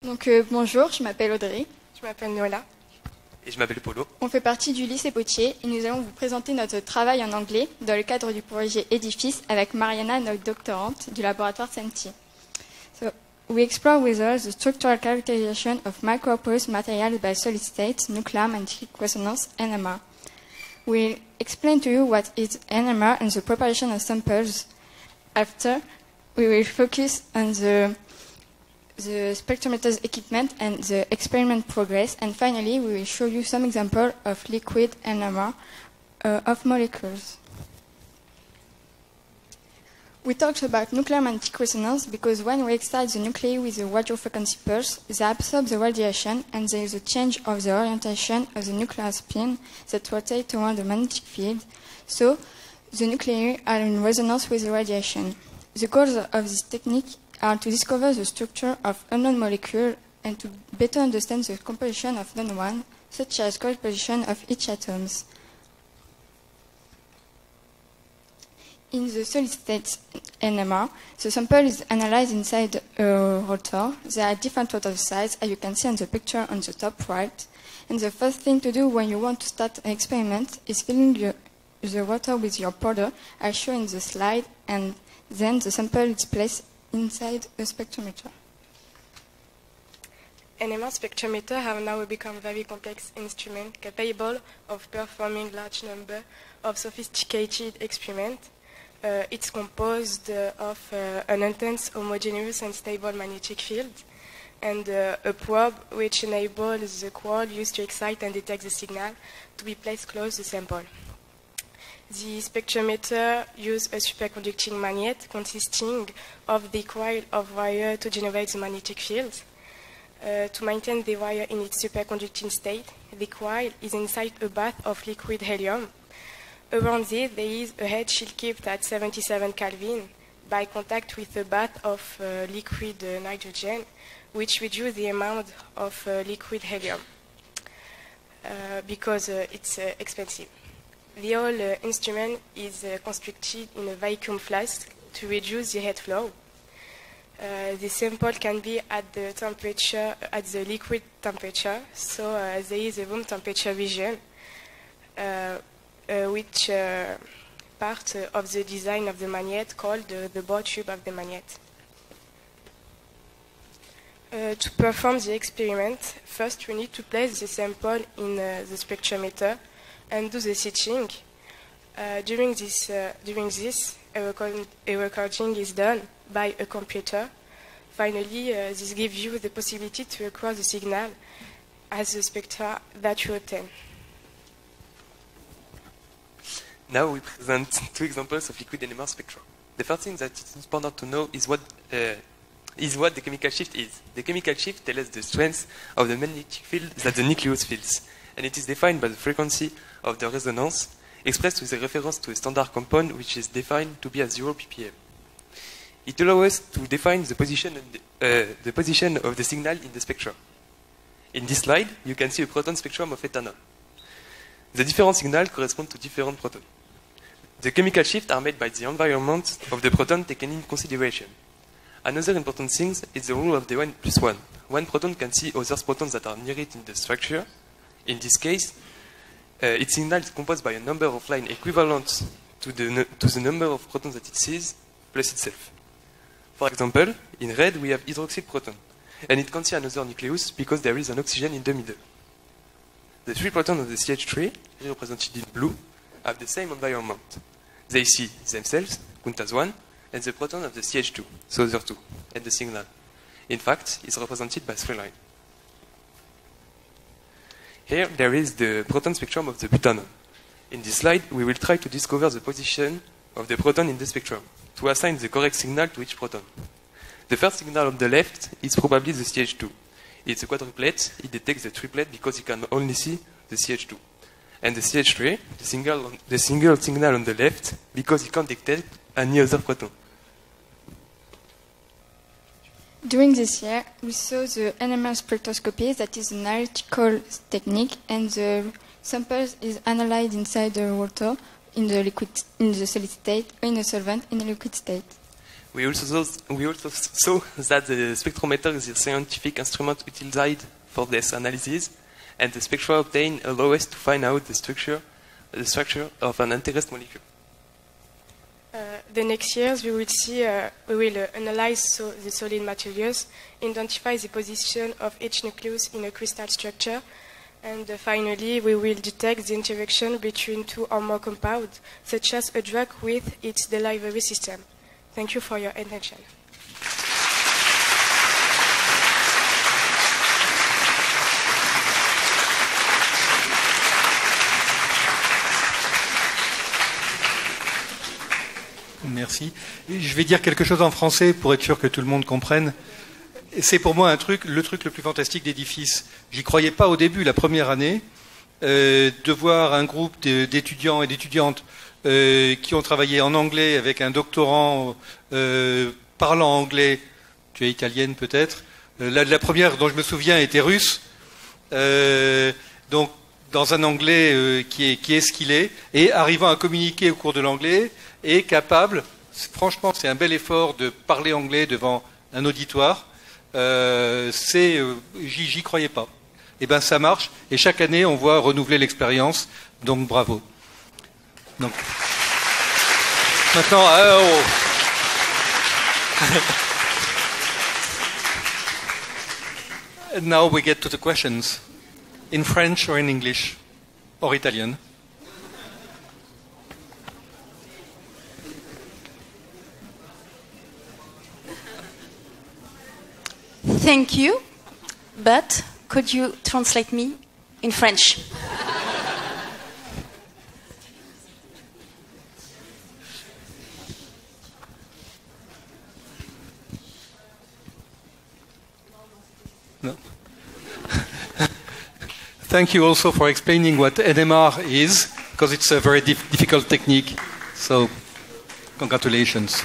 Bonjour, je m'appelle Audrey. Je m'appelle Nola. Et je m'appelle Polo. On fait partie du lycée Potier et nous allons vous présenter notre travail en anglais dans le cadre du projet Édifice avec Mariana, notre doctorante du laboratoire SEMTI. We explore with her the structural characterization of microporous materials by solid state, nuclear magnetic resonance, NMR. We'll explain to you what is NMR and the preparation of samples. After, we will focus on the spectrometer's equipment and the experiment progress, and finally we will show you some example of liquid NMR of molecules. We talked about nuclear magnetic resonance because when we excite the nuclei with a radiofrequency pulse, they absorb the radiation and there is a change of the orientation of the nuclear spin that rotates around the magnetic field, so the nuclei are in resonance with the radiation. The goals of this technique are to discover the structure of unknown molecules and to better understand the composition of known ones, such as covalent position of each atoms. In the solid-state NMR, the sample is analyzed inside a rotor. There are different rotor sizes, as you can see on the picture on the top right. And the first thing to do when you want to start an experiment is filling the rotor with your powder, as shown in the slide, and then the sample is placed inside a spectrometer. NMR spectrometer have now become very complex instrument capable of performing large number of sophisticated experiments. It's composed of an intense, homogeneous and stable magnetic field and a probe which enables the coil used to excite and detect the signal to be placed close to the sample. The spectrometer uses a superconducting magnet consisting of the coil of wire to generate the magnetic field. To maintain the wire in its superconducting state, the coil is inside a bath of liquid helium. Around it, there is a head shield kept at 77 Kelvin by contact with a bath of liquid nitrogen, which reduces the amount of liquid helium because it's expensive. The whole instrument is constructed in a vacuum flask to reduce the heat flow. The sample can be at the liquid temperature, so there is a room temperature region, which part of the design of the magnet called the bore tube of the magnet. To perform the experiment, first we need to place the sample in the spectrometer and do the stitching. During this, a recording is done by a computer. Finally, this gives you the possibility to record the signal as the spectra that you obtain. Now we present two examples of liquid NMR spectra. The first thing that is important to know is what the chemical shift is. The chemical shift tells us the strength of the magnetic field that the nucleus feels, and it is defined by the frequency of the resonance, expressed with a reference to a standard compound which is defined to be at 0 ppm. It allows us to define the position of the signal in the spectrum. In this slide, you can see a proton spectrum of ethanol. The different signals correspond to different protons. The chemical shifts are made by the environment of the proton taken in consideration. Another important thing is the rule of the 1+1. One proton can see other protons that are near it in the structure. In this case, its signal is composed by a number of lines equivalent to the number of protons that it sees plus itself. For example, in red we have hydroxyl proton, and it can see another nucleus because there is an oxygen in the middle. The three protons of the CH3, represented in blue, have the same environment. They see themselves, count as one, and the proton of the CH2, so other two, and the signal. In fact, it's represented by three lines. Here, there is the proton spectrum of the butanol. In this slide, we will try to discover the position of the proton in the spectrum, to assign the correct signal to each proton. The first signal on the left is probably the CH2. It's a quadruplet, it detects the triplet because it can only see the CH2. And the CH3, the single signal on the left, because it can't detect any other proton. During this year, we saw the NMR spectroscopy, that is an analytical technique, and the samples is analyzed inside the water in the solid state, or in a solvent in a liquid state. We also saw that the spectrometer is a scientific instrument utilized for this analysis, and the spectra obtained allow us to find out the structure of an interest molecule. The next years we will analyze the solid materials, identify the position of each nucleus in a crystal structure, and finally we will detect the interaction between two or more compounds, such as a drug with its delivery system. Thank you for your attention. Merci. Je vais dire quelque chose en français pour être sûr que tout le monde comprenne. C'est pour moi le truc le plus fantastique d'Edifice. J'y croyais pas au début, la première année, de voir un groupe d'étudiants et d'étudiantes qui ont travaillé en anglais avec un doctorant parlant anglais. Tu es italienne peut-être. La première dont je me souviens était russe. Donc dans un anglais qui est ce qu'il est, et arrivant à communiquer au cours de l'anglais, et capable, franchement c'est un bel effort de parler anglais devant un auditoire, j'y croyais pas. Et ben ça marche, et chaque année on voit renouveler l'expérience, donc bravo. Donc, maintenant, now we get to the questions. In French or in English? Or Italian? Thank you, but could you translate me in French? No. Thank you also for explaining what NMR is, because it's a very difficult technique. So, congratulations.